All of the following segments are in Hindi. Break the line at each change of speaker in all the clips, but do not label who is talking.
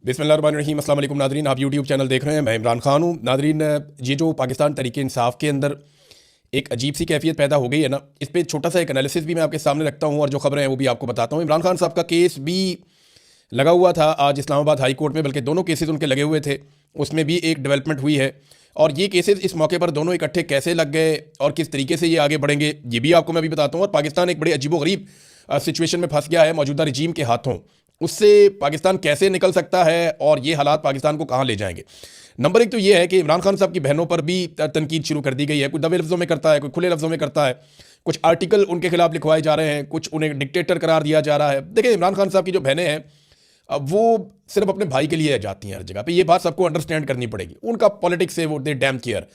बिस्मिल्लाहिर्रहमानिर्रहीम। अस्सलाम वालेकुम नादरीन, आप यूट्यूब चैनल देख रहे हैं। मैं इमरान खान हूँ। नादरीन, ये जो पाकिस्तान तहरीक इंसाफ के अंदर एक अजीब सी कैफियत पैदा हो गई है ना, इस पर छोटा सा एक एनालिसिस भी मैं आपके सामने रखता हूँ और जो खबरें हैं वो भी आपको बताता हूँ। इमरान खान साहब का केस भी लगा हुआ था आज इस्लामाबाद हाई कोर्ट में, बल्कि दोनों केसेस उनके लगे हुए थे। उसमें भी एक डेवलपमेंट हुई है और ये केसेस इस मौके पर दोनों इकट्ठे कैसे लग गए और किस तरीके से ये आगे बढ़ेंगे ये भी आपको मैं भी बताता हूँ। और पाकिस्तान एक बड़ी अजीबोगरीब सिचुएशन में फंस गया है मौजूदा रजीम के हाथों। उससे पाकिस्तान कैसे निकल सकता है और ये हालात पाकिस्तान को कहाँ ले जाएंगे। नंबर एक तो ये है कि इमरान खान साहब की बहनों पर भी तनकीद शुरू कर दी गई है। कोई दबे लफ्ज़ों में करता है, कोई खुले लफ्ज़ों में करता है, कुछ आर्टिकल उनके खिलाफ लिखवाए जा रहे हैं, कुछ उन्हें डिक्टेटर करार दिया जा रहा है। देखिए, इमरान खान साहब की जो बहनें हैं वो सिर्फ अपने भाई के लिए जाती हैं हर जगह पे। ये बात सबको अंडरस्टैंड करनी पड़ेगी। उनका पॉलिटिक्स से वो दे डैम केयर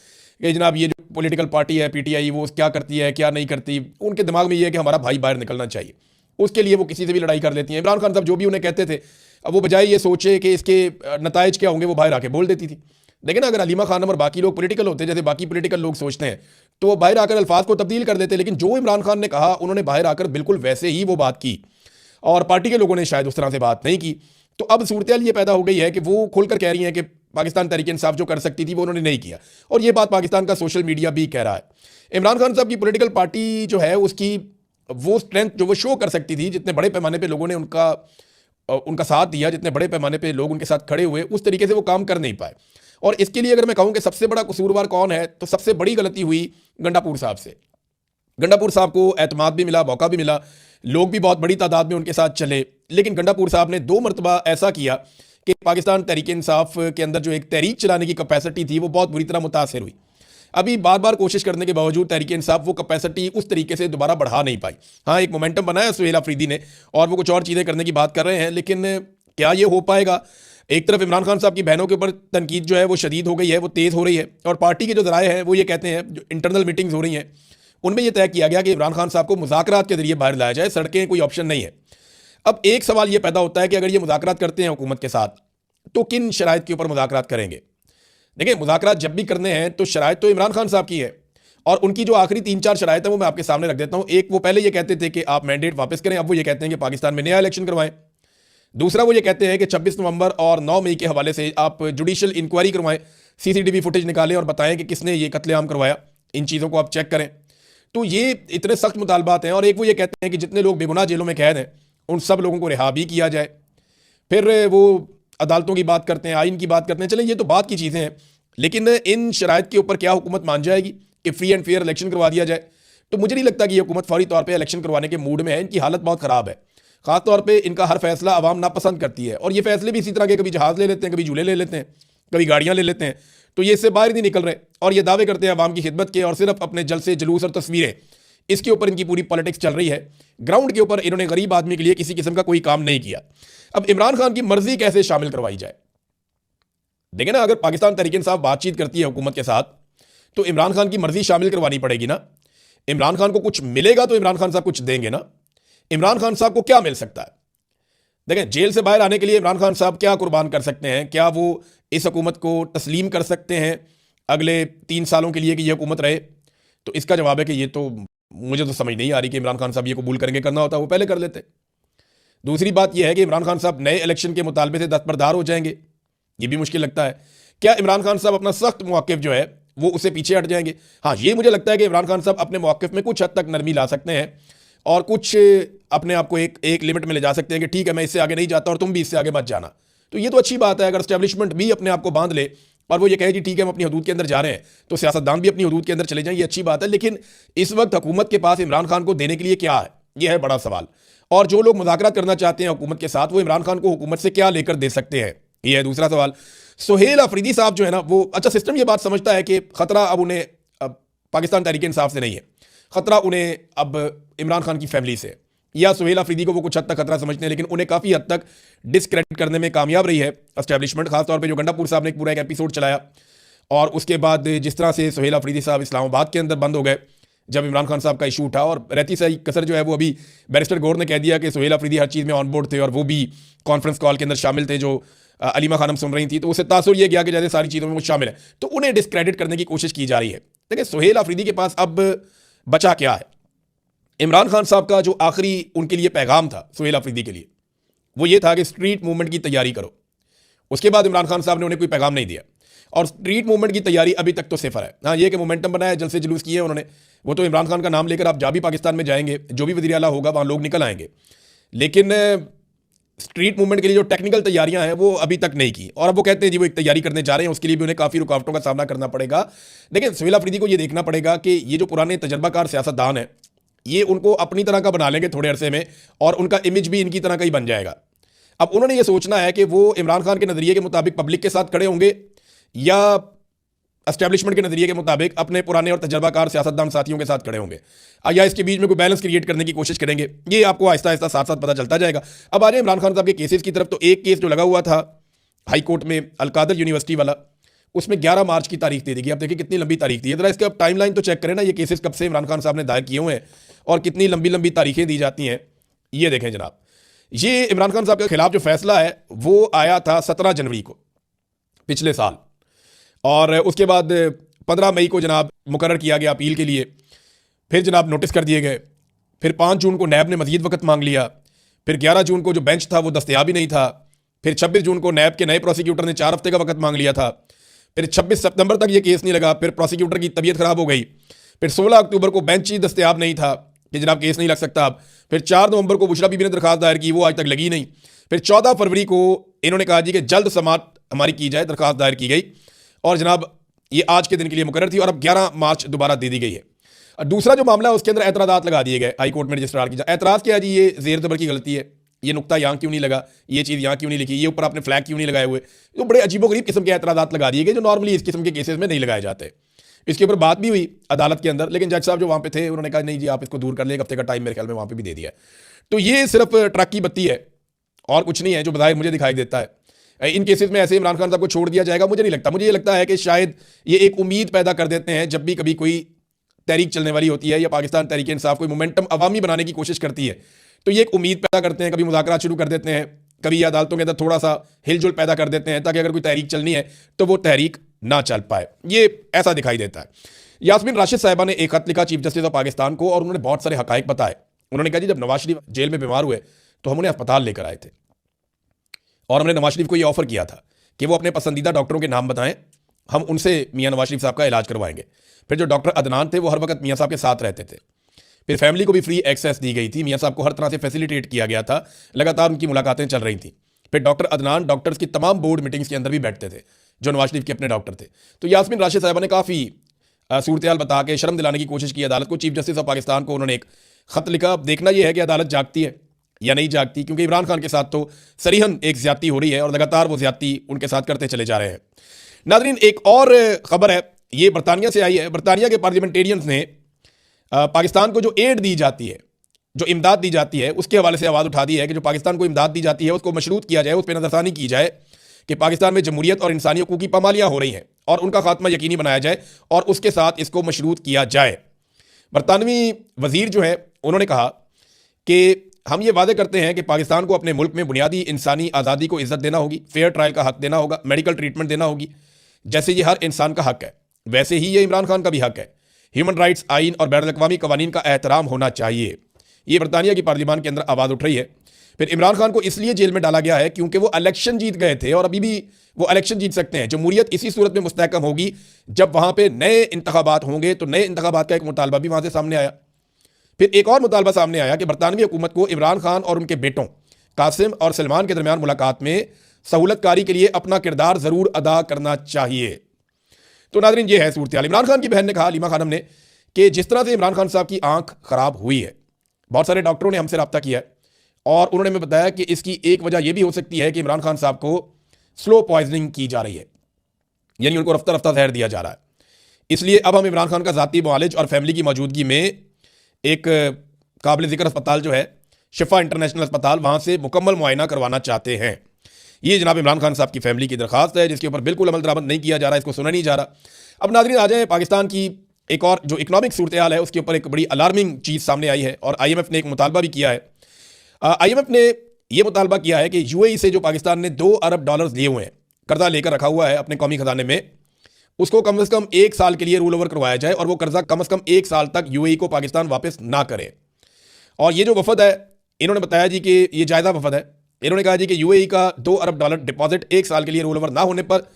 कि जनाब ये जो पॉलिटिकल पार्टी है पीटीआई, वो क्या करती है क्या नहीं करती। उनके दिमाग में ये है कि हमारा भाई बाहर निकलना चाहिए, उसके लिए वो किसी से भी लड़ाई कर लेती हैं। इमरान खान साहब जो भी उन्हें कहते थे, अब वो बजाय ये सोचे कि इसके नताइज क्या होंगे, वो बाहर आके बोल देती थी। देखिए ना, अगर हलीमा खानम और बाकी लोग पॉलिटिकल होते जैसे बाकी पॉलिटिकल लोग सोचते हैं तो वो बाहर आकर अल्फाज को तब्दील कर देते। लेकिन जो इमरान खान ने कहा, उन्होंने बाहर आकर बिल्कुल वैसे ही वो बात की और पार्टी के लोगों ने शायद उस तरह से बात नहीं की। तो अब सूरत ये पैदा हो गई है कि वो खुलकर कह रही हैं कि पाकिस्तान तहरीक इंसाफ जो कर सकती थी वो उन्होंने नहीं किया, और ये बात पाकिस्तान का सोशल मीडिया भी कह रहा है। इमरान खान साहब की पॉलिटिकल पार्टी जो है उसकी वो स्ट्रेंथ जो वो शो कर सकती थी, जितने बड़े पैमाने पे लोगों ने उनका साथ दिया, जितने बड़े पैमाने पे लोग उनके साथ खड़े हुए, उस तरीके से वो काम कर नहीं पाए। और इसके लिए अगर मैं कहूँ कि सबसे बड़ा कसूरवार कौन है, तो सबसे बड़ी गलती हुई गंडापुर साहब से। गंडापुर साहब को एतमाद भी मिला, मौका भी मिला, लोग भी बहुत बड़ी तादाद में उनके साथ चले। लेकिन गंडापुर साहब ने 2 मरतबा ऐसा किया कि पाकिस्तान तहरीक इंसाफ के अंदर जो एक तहरीक चलाने की कैपेसिटी थी वो बहुत बुरी तरह मुतासर हुई। अभी बार बार कोशिश करने के बावजूद तहरीक इंसाफ वो कैपेसिटी उस तरीके से दोबारा बढ़ा नहीं पाई। हाँ, एक मोमेंटम बनाया सुहेल अफरीदी ने और वो कुछ और चीज़ें करने की बात कर रहे हैं, लेकिन क्या ये हो पाएगा। एक तरफ इमरान खान साहब की बहनों के ऊपर तनकीद जो है वो शदीद हो गई है, वो तेज़ हो रही है, और पार्टी के जो ज़राए हैं वो ये कहते हैं, जो इंटरनल मीटिंग्स हो रही हैं उनमें यह तय किया गया कि इमरान खान साहब को मुज़ाकरात के जरिए बाहर लाया जाए, सड़कें कोई ऑप्शन नहीं है। अब एक सवाल यह पैदा होता है कि अगर ये मुज़ाकरात करते हैं हुकूमत के साथ तो किन शराइत के ऊपर मुज़ाकरात करेंगे। देखिए, मुज़ाकरात जब भी करने हैं तो शराइत तो इमरान खान साहब की है, और उनकी जो आखिरी 3-4 शराइत है वो मैं आपके सामने रख देता हूँ। एक, वो पहले ये कहते थे कि आप मैंडेट वापस करें, अब वो ये कहते हैं कि पाकिस्तान में नया इलेक्शन करवाएं। दूसरा, वो ये कहते हैं कि 26 नवंबर और 9 मई के हवाले से आप जुडिशल इंक्वायरी करवाएं, सीसीटीवी फुटेज निकालें और बताएं कि किसने ये कत्लेआम करवाया, इन चीज़ों को आप चेक करें। तो ये इतने सख्त मुतालबात हैं। और एक, वो ये कहते हैं कि जितने लोग बेगुनाह जेलों में कैद हैं उन सब लोगों को रिहा भी किया जाए। फिर वो अदालतों की बात करते हैं, आइन की बात करते हैं। चलें, ये तो बात की चीज़ें हैं, लेकिन इन शराइत के ऊपर क्या हुकूमत मान जाएगी कि फ्री एंड फेयर इलेक्शन करवा दिया जाए? तो मुझे नहीं लगता कि ये हुकूमत फौरी तौर पर इलेक्शन करवाने के मूड में है। इनकी हालत बहुत ख़राब है, ख़ासतौर पर इनका हर फैसला आवाम नापसंद करती है, और ये फैसले भी इसी तरह के, कभी जहाज़ ले लेते हैं, कभी झूले ले लेते हैं, कभी गाड़ियाँ ले लेते हैं। तो ये इससे बाहर नहीं निकल रहे, और ये दावे करते हैं आवाम की खिदमत के, और सिर्फ अपने जलसे जुलूस और तस्वीरें, इसके ऊपर इनकी पूरी पॉलिटिक्स चल रही है। ग्राउंड के ऊपर इन्होंने गरीब आदमी के लिए किसी किस्म का कोई काम नहीं किया। अब इमरान खान की मर्जी कैसे शामिल करवाई जाए? देखिए ना, अगर पाकिस्तान तहरीक इंसाफ बातचीत करती है हुकूमत के साथ तो इमरान खान की मर्जी शामिल करवानी पड़ेगी ना। इमरान खान को कुछ मिलेगा तो इमरान खान साहब कुछ देंगे ना। इमरान खान साहब को क्या मिल सकता है? देखें, जेल से बाहर आने के लिए इमरान खान साहब क्या कुर्बान कर सकते हैं? क्या वो इस हुकूमत को तस्लीम कर सकते हैं अगले 3 सालों के लिए कि यह हुकूमत रहे? तो इसका जवाब है कि ये तो मुझे तो समझ नहीं आ रही कि इमरान खान साहब ये कबूल करेंगे। करना होता वो पहले कर लेते। दूसरी बात यह है कि इमरान खान साहब नए इलेक्शन के मुतालबे से दस्तबरदार हो जाएंगे, ये भी मुश्किल लगता है। क्या इमरान खान साहब अपना सख्त मौक़िफ़ जो है वो उससे पीछे हट जाएंगे? हाँ, ये मुझे लगता है कि इमरान खान साहब अपने मौक़िफ़ में कुछ हद तक नरमी ला सकते हैं और कुछ अपने आप को एक लिमिट में ले जा सकते हैं कि ठीक है, मैं इससे आगे नहीं जाता और तुम भी इससे आगे मत जाना। तो ये तो अच्छी बात है। अगर एस्टेब्लिशमेंट भी अपने आप को बांध ले और वो ये कहे कि ठीक है हम अपनी हदूद के अंदर जा रहे हैं, तो सियासतदान भी अपनी हदूद के अंदर चले जाएं, ये अच्छी बात है। लेकिन इस वक्त हुकूमत के पास इमरान खान को देने के लिए क्या है, ये है बड़ा सवाल। और जो लोग मुज़ाकरात करना चाहते हैं हुकूमत के साथ, वो इमरान खान को हुकूमत से क्या लेकर दे सकते हैं, ये है दूसरा सवाल। सुहेल अफरीदी साहब जो है ना, वो अच्छा सिस्टम ये बात समझता है कि ख़तरा अब उन्हें पाकिस्तान तहरीक इंसाफ से नहीं है, ख़तरा उन्हें अब इमरान खान की फैमिली से, या सुहेल अफरीदी को वो कुछ हद तक खतरा समझते हैं, लेकिन उन्हें काफ़ी हद तक डिस्क्रेडिट करने में कामयाब रही है एस्टैब्लिशमेंट। खासतौर पे जो गंडापुर साहब ने एक पूरा एक एपिसोड चलाया, और उसके बाद जिस तरह से सुहेल अफरीदी साहब इस्लामाबाद के अंदर बंद हो गए जब इमरान खान साहब का इशू उठा, और रहती सही कसर जो है वो अभी बैरिस्टर गौर ने कह दिया कि सुहेल अफरीदी हर चीज़ में ऑन बोर्ड थे और वो भी कॉन्फ्रेंस कॉल के अंदर शामिल थे जो अलीमा खानम सुन रही थी, तो उसे तासुर ये गया कि जैसे सारी चीज़ों में वो शामिल है, तो उन्हें डिस्क्रेडिट करने की कोशिश की जा रही है। देखिए, सुहेल अफरीदी के पास अब बचा क्या है? इमरान खान साहब का जो आखिरी उनके लिए पैगाम था सुहेल अफरीदी के लिए, वो ये था कि स्ट्रीट मूवमेंट की तैयारी करो। उसके बाद इमरान खान साहब ने उन्हें कोई पैगाम नहीं दिया। और स्ट्रीट मूवमेंट की तैयारी अभी तक तो सिफर है। हाँ, ये कि मोमेंटम बनाया, जलसे जुलूस किए उन्होंने, वो तो इमरान खान का नाम लेकर आप जहाँ भी पाकिस्तान में जाएंगे, जो भी वज़ीर आला होगा वहाँ लोग निकल आएंगे, लेकिन स्ट्रीट मूवमेंट के लिए जो टेक्निकल तैयारियां हैं वो अभी तक नहीं की। और अब वो कहते हैं जी वो एक तैयारी करने जा रहे हैं, उसके लिए भी उन्हें काफ़ी रुकावटों का सामना करना पड़ेगा। लेकिन सुहेल अफरीदी को ये देखना पड़ेगा कि ये जो पुराने तजर्बाकार सियासतदान हैं, ये उनको अपनी तरह का बना लेंगे थोड़े अरसे में, और उनका इमेज भी इनकी तरह का ही बन जाएगा। अब उन्होंने ये सोचना है कि वो इमरान खान के नज़रिए के मुताबिक पब्लिक के साथ खड़े होंगे, या एस्टेब्लिशमेंट के नज़रिए के मुताबिक अपने पुराने और तजर्बाकार सियासतदान साथियों के साथ खड़े होंगे, या इसके बीच में कोई बैलेंस क्रिएट करने की कोशिश करेंगे। ये आपको आहिस्ता आहिस्ता साथ साथ पता चलता जाएगा। अब आ जाए इमरान खान साहब के केसेस की तरफ। तो एक केस जो लगा हुआ था हाई कोर्ट में, अलकादर यूनिवर्सिटी वाला, उसमें 11 मार्च की तारीख दे दी गई। आप देखिए कितनी लंबी तारीख थी। जरा इसके अब टाइमलाइन तो चेक करें ना, ये केसेस कब से इमरान खान साहब ने दायर किए हुए हैं और कितनी लंबी लंबी तारीखें दी जाती हैं। ये देखें जनाब, ये इमरान खान साहब के खिलाफ जो फैसला है वो आया था 17 जनवरी को पिछले साल, और उसके बाद 15 मई को जनाब मुकर्रर किया गया अपील के लिए। फिर जनाब नोटिस कर दिए गए। फिर 5 जून को नैब ने मजीद वक्त मांग लिया। फिर 11 जून को जो बेंच था वो दस्तयाब ही नहीं था। फिर 26 जून को नैब के नए प्रोसिक्यूटर ने 4 हफ्ते का वक्त मांग लिया था। फिर 26 सितंबर तक ये केस नहीं लगा। फिर प्रोसिक्यूटर की तबीयत खराब हो गई। फिर 16 अक्टूबर को बेंच ही दस्तयाब नहीं था कि जनाब केस नहीं लग सकता अब। फिर 4 नवंबर को बुशरा बीबी ने दरखास्त दायर की, वो आज तक लगी नहीं। फिर 14 फरवरी को इन्होंने कहा जी कि जल्द समाअत हमारी की जाए, दरखास्त दायर की गई, और जनाब ये आज के दिन के लिए मुकर्रर थी, और अब 11 मार्च दोबारा दे दी गई है। और दूसरा जो मामला है उसके अंदर एतराज़ात लगा दिए गए, हाई कोर्ट में रजिस्ट्रार की जाए। एतराज़ क्या है जी, ये ज़ेर ज़बर की गलती है, ये नुक्ता यहाँ क्यों नहीं लगा, ये चीज़ यहाँ क्यों नहीं लिखी, ये ऊपर आपने फ्लैग क्यों नहीं लगाए हुए। तो बड़े अजीबोगरीब किस्म के एतराज़ात लगा दिए गए जो नॉर्मली इस किस्म के केसेस में नहीं लगाए जाते। इसके ऊपर बात भी हुई अदालत के अंदर, लेकिन जज साहब जो वहाँ पे थे उन्होंने कहा नहीं जी आप इसको दूर कर लें, एक हफ्ते का टाइम मेरे ख्याल में वहाँ पे भी दे दिया। तो ये सिर्फ ट्रक की बत्ती है और कुछ नहीं है जो बजाय मुझे दिखाई देता है। इन केसेस में ऐसे इमरान खान साहब को छोड़ दिया जाएगा, मुझे नहीं लगता। मुझे ये लगता है कि शायद ये एक उम्मीद पैदा कर देते हैं जब भी कभी कोई तहरीक चलने वाली होती है, या पाकिस्तान तहरीक इंसाफ कोई मोमेंटम अवामी बनाने की कोशिश करती है, तो ये एक उम्मीद पैदा करते हैं। कभी मुज़ाकरात शुरू कर देते हैं, कभी अदालतों के अंदर थोड़ा सा हिलजुल पैदा कर देते हैं, ताकि अगर कोई तहरीक चलनी है तो वो तहरीक ना चल पाए। ये ऐसा दिखाई देता है। यास्मीन राशिद साहिबा ने एक खत लिखा चीफ जस्टिस ऑफ पाकिस्तान को, और उन्होंने बहुत सारे हकायक बताए। उन्होंने कहा जी जब नवाज शरीफ जेल में बीमार हुए तो हम उन्हें अस्पताल लेकर आए थे, और हमने नवाज शरीफ को ये ऑफर किया था कि वो अपने पसंदीदा डॉक्टरों के नाम बताएं, हम उनसे मियां नवाज शरीफ साहब का इलाज करवाएंगे। फिर जो डॉक्टर अदनान थे वो हर वक्त मियां साहब के साथ रहते थे। फिर फैमिली को भी फ्री एक्सेस दी गई थी, मियां साहब को हर तरह से फैसिलिटेट किया गया था, लगातार उनकी मुलाकातें चल रही थी। फिर डॉक्टर अदनान डॉक्टर्स की तमाम बोर्ड मीटिंग्स के अंदर भी बैठते थे जो नवाज शरीफ के अपने डॉक्टर थे। तो यास्मीन राशिद साहिबा ने काफ़ी सूरत बता के शर्म दिलाने की कोशिश की अदालत को। चीफ जस्टिस ऑफ पाकिस्तान को उन्होंने एक खत लिखा। अब देखना यह है कि अदालत जागती है या नहीं जागती, क्योंकि इमरान खान के साथ तो सरीहन एक ज्यादती हो रही है और लगातार वो ज्यादती उनके साथ करते चले जा रहे हैं। नाज़रीन, एक और खबर है, ये बरतानिया से आई है। बरतानिया के पार्लियामेंटेरियंस ने पाकिस्तान को जो एड दी जाती है, जो इमदाद दी जाती है, उसके हवाले से आवाज़ उठा दी है कि जो पाकिस्तान को इमदाद दी जाती है उसको मशरूत किया जाए, उस पर नज़रसानी की जाए कि पाकिस्तान में जमहूरियत और इंसानी हकूक़ की पामालियाँ हो रही हैं, और उनका खात्मा यकीनी बनाया जाए, और उसके साथ इसको मशरूत किया जाए। बरतानवी वज़ीर जो है उन्होंने कहा कि हम ये वादे करते हैं कि पाकिस्तान को अपने मुल्क में बुनियादी इंसानी आज़ादी को इज़्ज़त देना होगी, फेयर ट्रायल का हक देना होगा, मेडिकल ट्रीटमेंट देना होगी, जैसे ये हर इंसान का हक है वैसे ही ये इमरान खान का भी हक है। ह्यूमन राइट्स आइन और बैनुल अक़वामी कवानीन का एहतराम होना चाहिए। ये बरतानिया की पार्लियामान के अंदर आवाज़ उठ रही है। फिर इमरान खान को इसलिए जेल में डाला गया है क्योंकि वो इलेक्शन जीत गए थे, और अभी भी वो इलेक्शन जीत सकते हैं। जमहूरियत इसी सूरत में मुस्तहकम होगी जब वहाँ पर नए इंतखाबात होंगे। तो नए इंतखाबात का एक मुतालबा भी वहाँ से सामने आया। फिर एक और मुतालबा सामने आया कि बरतानवी हुकूमत को इमरान खान और उनके बेटों कासिम और सलमान के दरमियान मुलाकात में सहूलतकारी के लिए अपना किरदार ज़रूर अदा करना चाहिए। तो नाज़रीन, ये है सूरत हाल। इमरान खान की बहन ने कहा, हलीमा खानम ने, कि जिस तरह से इमरान खान साहब की आंख ख़राब हुई है, बहुत सारे डॉक्टरों ने हमसे रब्ता किया है, और उन्होंने हमें बताया कि इसकी एक वजह यह भी हो सकती है कि इमरान खान साहब को स्लो पॉइजनिंग की जा रही है, यानी उनको रफ्ता रफ्ता जहर दिया जा रहा है। इसलिए अब हम इमरान खान का ज़ाती मुआलिज और फैमिली की मौजूदगी में एक काबिल ज़िक्र अस्पताल जो है शिफा इंटरनेशनल अस्पताल, वहाँ से मुकम्मल मुआयना करवाना चाहते हैं। ये जनाब इमरान खान साहब की फैमिली की दरख्वास्त है, जिसके ऊपर बिल्कुल अमल दरामद नहीं किया जा रहा, इसको सुना नहीं जा रहा। अब नाज़रीन, आ जाए पाकिस्तान की एक और जो इकनॉमिक सूरत हाल है, उसके ऊपर एक बड़ी अलार्मिंग चीज़ सामने आई है, और IMF ने एक मुतालबा भी किया है। IMF ने यह मुतालबा किया है कि UAE से जो पाकिस्तान ने $2 अरब लिए हुए हैं, कर्जा लेकर रखा हुआ है अपने कौमी खजाने में, उसको कम से कम 1 साल के लिए रूल ओवर करवाया जाए, और वो कर्जा कम से कम 1 साल तक UAE को पाकिस्तान वापस ना करे। और ये जो वफद है, इन्होंने बताया जी कि ये जायज़ा वफद है, इन्होंने कहा जी कि यूएई का $2 अरब डिपॉजिट 1 साल के लिए रोल ओवर ना होने पर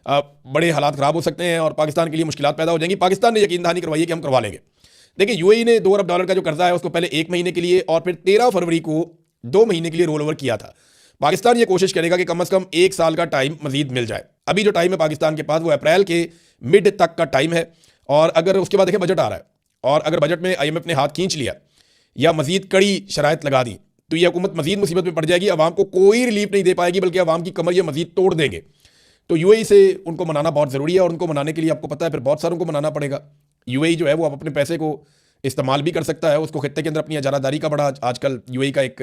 बड़े हालात खराब हो सकते हैं और पाकिस्तान के लिए मुश्किलात पैदा हो जाएंगी। पाकिस्तान ने यकीन दहानी करवाई है कि हम करवा लेंगे। देखिए, यूएई ने $2 अरब का जो कर्जा है उसको पहले 1 महीने के लिए और फिर 13 फरवरी को 2 महीने के लिए रोल ओवर किया था। पाकिस्तान ये कोशिश करेगा कि कम से कम 1 साल का टाइम मजीद मिल जाए। अभी जो टाइम है पाकिस्तान के पास वो अप्रैल के मिड तक का टाइम है, और अगर उसके बाद देखें बजट आ रहा है और अगर बजट में IMF ने हाथ खींच लिया या मजीद कड़ी शराइत लगा दी तो ये हुकूमत मजीद मुसीबत में पड़ जाएगी। अवाम को कोई रिलीफ नहीं दे पाएगी, बल्कि अवाम की कमर ये मजीद तोड़ देंगे। तो यूएई से उनको मनाना बहुत ज़रूरी है, और उनको मनाने के लिए आपको पता है फिर बहुत सारों को मनाना पड़ेगा। यूएई जो है वो अपने पैसे को इस्तेमाल भी कर सकता है, उसको खित्ते के अंदर अपनी इजारादारी का बड़ा आजकल यूएई का एक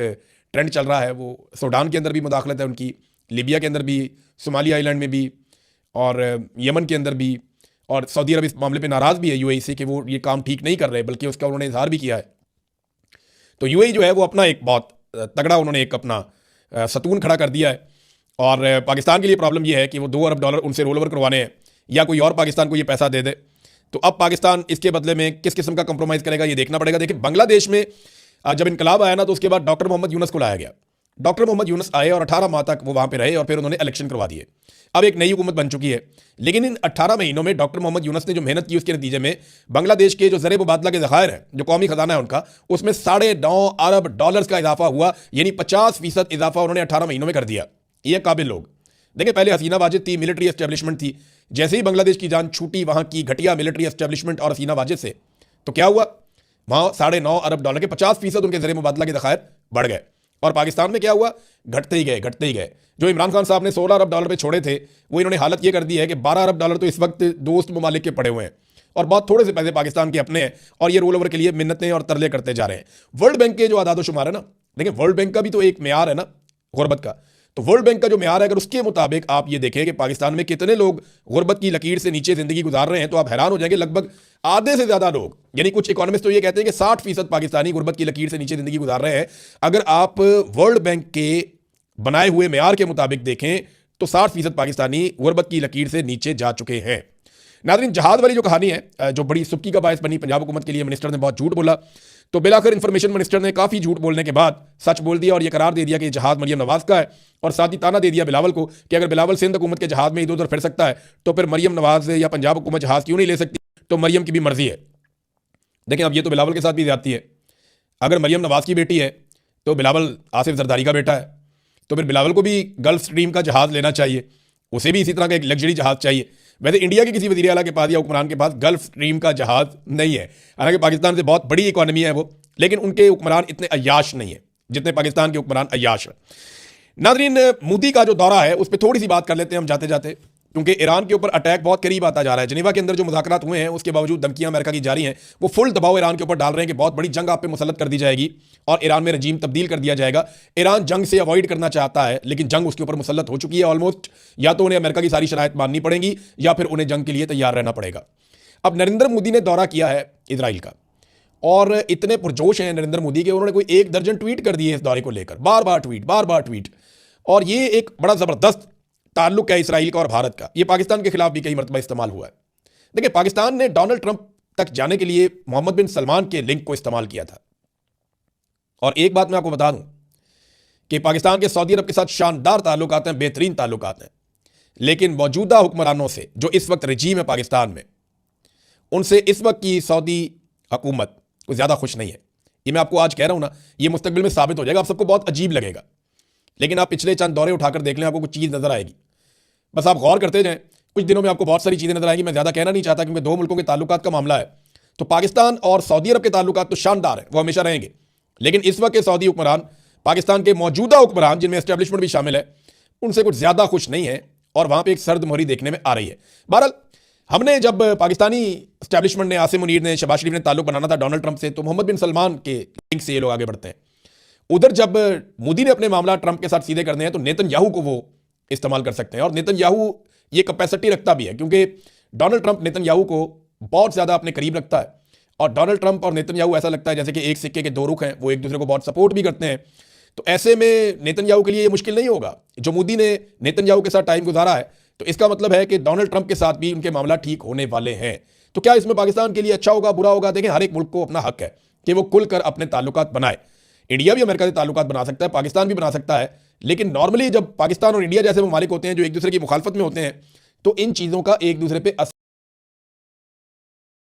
ट्रेंड चल रहा है। वो सूडान के अंदर भी मुदाखलत है उनकी, लीबिया के अंदर भी, सोमालिया आइलैंड में भी, और यमन के अंदर भी। और सऊदी अरब इस मामले पे नाराज़ भी है यूएई से कि वो ये काम ठीक नहीं कर रहे, बल्कि उसका उन्होंने इजहार भी किया है। तो यूएई जो है वो अपना एक बहुत तगड़ा उन्होंने एक अपना सतून खड़ा कर दिया है। और पाकिस्तान के लिए प्रॉब्लम ये है कि वो $2 अरब उनसे रोल ओवर करवाने हैं या कोई और पाकिस्तान को ये पैसा दे दे। तो अब पाकिस्तान इसके बदले में किस किस्म का कंप्रोमाइज़ करेगा ये देखना पड़ेगा। देखिए, बांग्लादेश में जब इनकलाब आया ना तो उसके बाद डॉक्टर मोहम्मद यूनुस को लाया गया। डॉक्टर मोहम्मद यूनुस आए और 18 माह तक वो वहाँ पे रहे और फिर उन्होंने इलेक्शन करवा दिए। अब एक नई हुकूमत बन चुकी है, लेकिन इन 18 महीनों में डॉक्टर मोहम्मद यूनुस ने जो मेहनत की उसके नतीजे में बांग्लादेश के जो ज़र मुबादला के ज़खायर हैं, जो कौमी खजाना है उनका, उसमें $9.5 अरब का इजाफा हुआ, यानी 50% इजाफा उन्होंने 18 महीनों में कर दिया। ये काबिल लोग। देखिए, पहले हसीना वाजिद थी, मिलिट्री एस्टेब्लिशमेंट थी। जैसे ही बांग्लादेश की जान छूटी वहाँ की घटिया मिलिट्री एस्टेब्लिशमेंट और हसीना वाजिद से, तो क्या हुआ, वहाँ $9.5 अरब के 50% उनके ज़र मुबादला के ज़खायर बढ़ गए। और पाकिस्तान में क्या हुआ, घटते ही गए, घटते ही गए। जो इमरान खान साहब ने $16 अरब पे छोड़े थे, वो इन्होंने हालत ये कर दी है कि $12 अरब तो इस वक्त दोस्त ममालिक के पड़े हुए हैं और बहुत थोड़े से पैसे पाकिस्तान के अपने हैं, और ये रोल ओवर के लिए मिन्नतें और तरले करते जा रहे हैं। वर्ल्ड बैंक के जो आदाद शुमार है ना, देखिए वर्ल्ड बैंक का भी तो एक म्यार है ना गुर्बत का। तो वर्ल्ड बैंक का जो म्यार है, अगर उसके मुताबिक आप ये देखें कि पाकिस्तान में कितने लोग गुर्बत की लकीर से नीचे जिंदगी गुजार रहे हैं, तो आप हैरान हो जाएंगे। लगभग आधे से ज्यादा लोग, यानी कुछ इकोनॉमिस्ट तो ये कहते हैं कि 60% पाकिस्तानी गुर्बत की लकीर से नीचे जिंदगी गुजार रहे हैं। अगर आप वर्ल्ड बैंक के बनाए हुए म्यार के मुताबिक देखें तो 60% पाकिस्तानी गुर्बत की लकीर से नीचे जा चुके हैं। नाज़रीन, जहाज वाली जो कहानी है, जो बड़ी सुक्की का बायस बनी पंजाब हुकूमत के लिए, मिनिस्टर ने बहुत झूठ बोला, तो बिलाखिर इंफॉर्मेशन मिनिस्टर ने काफ़ी झूठ बोलने के बाद सच बोल दिया और यह करार दे दिया कि जहाज़ मरियम नवाज का है, और साथ ही ताना दे दिया बिलावल को कि अगर बिलावल सिंध हुकूमत के जहाज़ में इधर उधर फिर सकता है तो फिर मरियम नवाज या पंजाब हुकूमत जहाज़ क्यों नहीं ले सकती, तो मरियम की भी मर्जी है। देखें, अब ये तो बिलावल के साथ भी ज्यादती है। अगर मरियम नवाज की बेटी है तो बिलावल आसिफ जरदारी का बेटा है, तो फिर बिलावल को भी गल्फ स्ट्रीम का जहाज़ लेना चाहिए, उसे भी इसी तरह का एक लग्जरी जहाज़ चाहिए। वैसे इंडिया के किसी वज़ीर आला के पास या हुक्मरान के पास गल्फ स्ट्रीम का जहाज़ नहीं है, हालांकि पाकिस्तान से बहुत बड़ी इकॉनमी है वो, लेकिन उनके हुक्मरान इतने अय्याश नहीं है जितने पाकिस्तान के हुक्मरान अय्याश हैं। नाज़रीन, मोदी का जो दौरा है उस पर थोड़ी सी बात कर लेते हैं हम जाते जाते, क्योंकि ईरान के ऊपर अटैक बहुत करीब आता जा रहा है। जिनेवा के अंदर जो मुज़ाकरात हुए हैं उसके बावजूद धमकियां अमेरिका की जारी हैं, वो फुल दबाव ईरान के ऊपर डाल रहे हैं कि बहुत बड़ी जंग आप पे मुसल्लत कर दी जाएगी और ईरान में रजीम तब्दील कर दिया जाएगा। ईरान जंग से अवॉइड करना चाहता है, लेकिन जंग उसके ऊपर मुसल्लत हो चुकी है ऑलमोस्ट। या तो उन्हें अमेरिका की सारी शराइत माननी पड़ेंगी या फिर उन्हें जंग के लिए तैयार रहना पड़ेगा। अब नरेंद्र मोदी ने दौरा किया है इजराइल का, और इतने पुरजोश हैं नरेंद्र मोदी के, उन्होंने कोई 1 दर्जन ट्वीट कर दिए इस दौरे को लेकर, बार बार ट्वीट। और ये एक बड़ा ज़बरदस्त ताल्लुक है इसराइल का और भारत का। ये पाकिस्तान के खिलाफ भी कई मरतबा इस्तेमाल हुआ है। देखिए, पाकिस्तान ने डोनाल्ड ट्रंप तक जाने के लिए मोहम्मद बिन सलमान के लिंक को इस्तेमाल किया था। और एक बात मैं आपको बता दूं कि पाकिस्तान के सऊदी अरब के साथ शानदार ताल्लुकात हैं, बेहतरीन ताल्लुकात हैं, लेकिन मौजूदा हुक्मरानों से जो इस वक्त रजीम है पाकिस्तान में, उनसे इस वक्त की सऊदी हुकूमत कोई ज़्यादा खुश नहीं है। ये मैं आपको आज कह रहा हूं ना, ये मुस्तकबिल में साबित हो जाएगा। आप सबको बहुत अजीब लगेगा, लेकिन आप पिछले चंद दौरे उठाकर देख लें, आपको कुछ चीज़ नजर आएगी। बस आप गौर करते जाएं, कुछ दिनों में आपको बहुत सारी चीज़ें नजर आएंगी। मैं ज़्यादा कहना नहीं चाहता क्योंकि दो मुल्कों के ताल्लुकात का मामला है। तो पाकिस्तान और सऊदी अरब के ताल्लुकात तो शानदार है, वो हमेशा रहेंगे, लेकिन इस वक्त के सऊदी हुक्मरान, पाकिस्तान के मौजूदा हुक्मरान जिनमें एस्टेब्लिशमेंट भी शामिल है, उनसे कुछ ज़्यादा खुश नहीं है और वहाँ पर एक सर्द मोहरी देखने में आ रही है। बहरहाल, हमने जब पाकिस्तानी एस्टेब्लिशमेंट ने, आसिम मुनीर ने, शहबाज शरीफ ने ताल्लुक बनाना था डोनाल्ड ट्रंप से, तो मोहम्मद बिन सलमान के लिंक से ये लोग आगे बढ़ते हैं। उधर जब मोदी ने अपने मामला ट्रंप के साथ सीधे करने हैं तो नेतन्याहू को वो इस्तेमाल कर सकते हैं। और नेतन्याहू ये कैपेसिटी रखता भी है, क्योंकि डोनाल्ड ट्रंप नेतन्याहू को बहुत ज़्यादा अपने करीब रखता है, और डोनाल्ड ट्रंप और नेतन्याहू ऐसा लगता है जैसे कि एक सिक्के के दो रुख हैं, वो एक दूसरे को बहुत सपोर्ट भी करते हैं। तो ऐसे में नेतन्याहू के लिए ये मुश्किल नहीं होगा। जो मोदी ने नेतन्याहू के साथ टाइम गुजारा है, तो इसका मतलब है कि डोनाल्ड ट्रंप के साथ भी उनके मामला ठीक होने वाले हैं। तो क्या इसमें पाकिस्तान के लिए अच्छा होगा, बुरा होगा? देखें, हर एक मुल्क को अपना हक है कि वो खुलकर अपने ताल्लुकात बनाए। इंडिया भी अमेरिका से ताल्लुकात बना सकता है, पाकिस्तान भी बना सकता है, लेकिन नॉर्मली जब पाकिस्तान और इंडिया जैसे ममालिक होते हैं जो एक दूसरे की मुखालफत में होते हैं तो इन चीज़ों का एक दूसरे पे